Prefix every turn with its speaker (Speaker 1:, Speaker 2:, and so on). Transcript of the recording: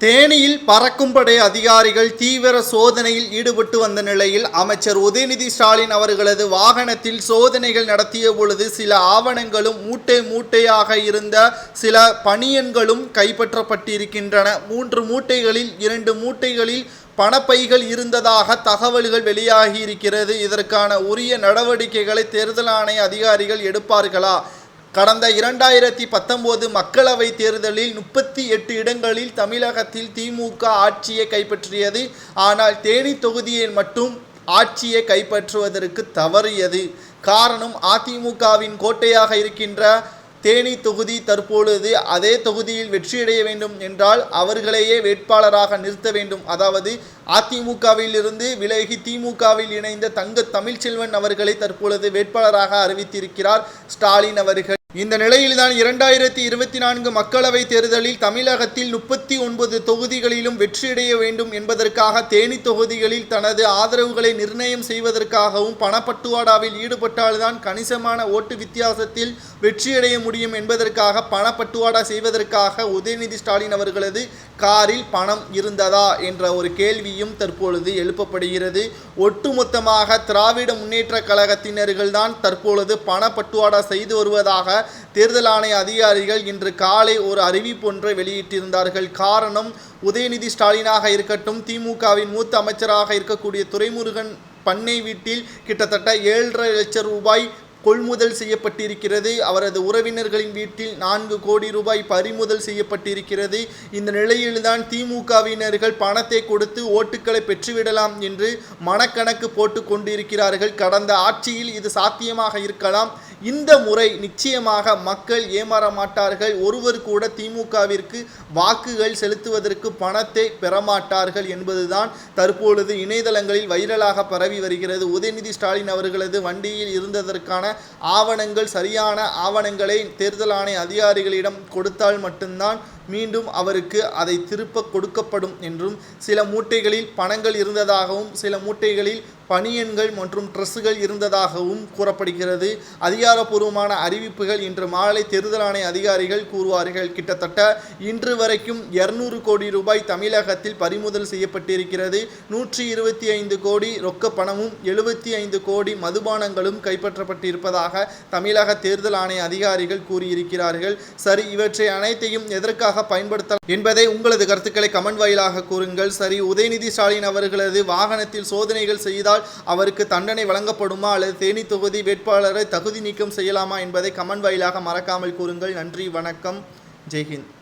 Speaker 1: தேனியில் பறக்கும் படை அதிகாரிகள் தீவிர சோதனையில் ஈடுபட்டு வந்த நிலையில் அமைச்சர் உதயநிதி ஸ்டாலின் அவர்களது வாகனத்தில் சோதனைகள் நடத்திய பொழுது சில ஆவணங்களும் மூட்டையாக இருந்த சில பணியன்களும் கைப்பற்றப்பட்டிருக்கின்றன. 3 மூட்டைகளில் 2 மூட்டைகளில் பணப்பைகள் இருந்ததாக தகவல்கள் வெளியாகி இருக்கிறது. இதற்கான உரிய நடவடிக்கைகளை தேர்தல் ஆணைய அதிகாரிகள் எடுப்பார்களா? கடந்த 2019 மக்களவை தேர்தலில் 38 இடங்களில் தமிழகத்தில் திமுக ஆட்சியை கைப்பற்றியது. ஆனால் தேனி தொகுதியை மட்டும் ஆட்சியை கைப்பற்றுவதற்கு தவறியது. காரணம், அதிமுகவின் கோட்டையாக இருக்கின்ற தேனி தொகுதி தற்பொழுது அதே தொகுதியில் வெற்றியடைய வேண்டும் என்றால் அவர்களையே வேட்பாளராக நிறுத்த வேண்டும். அதாவது அதிமுகவில் இருந்து விலகி திமுகவில் இணைந்த தங்க தமிழ்ச்செல்வன் அவர்களை தற்பொழுது வேட்பாளராக அறிவித்திருக்கிறார் ஸ்டாலின் அவர்கள். இந்த நிலையில்தான் 2024 மக்களவை தேர்தலில் தமிழகத்தில் 39 தொகுதிகளிலும் வெற்றியடைய வேண்டும் என்பதற்காக தேனி தொகுதிகளில் தனது ஆதரவுகளை நிர்ணயம் செய்வதற்காகவும் பணப்பட்டுவாடாவில் ஈடுபட்டால்தான் கணிசமான ஓட்டு வித்தியாசத்தில் வெற்றியடைய முடியும் என்பதற்காக பணப்பட்டுவாடா செய்வதற்காக உதயநிதி ஸ்டாலின் அவர்களது காரில் பணம் இருந்ததா என்ற ஒரு கேள்வியும் தற்பொழுது எழுப்பப்படுகிறது. ஒட்டுமொத்தமாக திராவிட முன்னேற்ற கழகத்தினர்கள் தான் தற்பொழுது பணப்பட்டுவாடா செய்து வருவதாக தேர்தல் ஆணைய அதிகாரிகள் இன்று காலை ஒரு அறிவிப்பு ஒன்றை வெளியிட்டிருந்தார்கள். காரணம், உதயநிதி ஸ்டாலினாக இருக்கட்டும், திமுகவின் மூத்த அமைச்சராக இருக்கக்கூடிய துரைமுருகன் பண்ணை வீட்டில் கிட்டத்தட்ட 7.5 லட்சம் ரூபாய் கொள்முதல் செய்யப்பட்டிருக்கிறது. அவரது உறவினர்களின் வீட்டில் 4 கோடி ரூபாய் பறிமுதல் செய்யப்பட்டிருக்கிறது. இந்த நிலையில்தான் திமுகவினர்கள் பணத்தை கொடுத்து ஓட்டுக்களை பெற்றுவிடலாம் என்று மனக்கணக்கு போட்டு கொண்டிருக்கிறார்கள். கடந்த ஆட்சியில் இது சாத்தியமாக இருக்கலாம். இந்த முறை நிச்சயமாக மக்கள் ஏமாற மாட்டார்கள். ஒருவர் கூட திமுகவிற்கு வாக்குகள் செலுத்துவதற்கு பணத்தை பெறமாட்டார்கள் என்பதுதான் தற்பொழுது இணையதளங்களில் வைரலாக பரவி வருகிறது. உதயநிதி ஸ்டாலின் அவர்களது வண்டியில் இருந்ததற்கான ஆவணங்கள், சரியான ஆவணங்களை தேர்தல் ஆணைய அதிகாரிகளிடம் கொடுத்தால் மட்டும்தான் மீண்டும் அவருக்கு அதை திருப்ப கொடுக்கப்படும் என்றும், சில மூட்டைகளில் பணங்கள் இருந்ததாகவும் சில மூட்டைகளில் பணியன்கள் மற்றும் ட்ரெஸ்ஸுகள் இருந்ததாகவும் கூறப்படுகிறது. அதிகாரப்பூர்வமான அறிவிப்புகள் இன்று மாலை தேர்தல் ஆணைய அதிகாரிகள் கூறுவார்கள். கிட்டத்தட்ட இன்று வரைக்கும் 200 கோடி ரூபாய் தமிழகத்தில் பறிமுதல் செய்யப்பட்டிருக்கிறது. 125 கோடி ரொக்க பணமும் 75 கோடி மதுபானங்களும் கைப்பற்றப்பட்டிருப்பதாக தமிழக தேர்தல் ஆணைய அதிகாரிகள் கூறியிருக்கிறார்கள். சரி, இவற்றை அனைத்தையும் எதற்காக பயன்படுத்தலாம் என்பதை உங்களது கருத்துக்களை கமெண்ட் வாயிலாக கூறுங்கள். சரி, உதயநிதி ஸ்டாலின் அவர்களது வாகனத்தில் சோதனைகள் செய்தால் அவருக்கு தண்டனை வழங்கப்படுமா அல்லது தேனி தொகுதி வேட்பாளரை தகுதி நீக்கம் செய்யலாமா என்பதை கமெண்ட் வாயிலாக மறக்காமல் கூறுங்கள். நன்றி, வணக்கம், ஜெய்ஹிந்த்.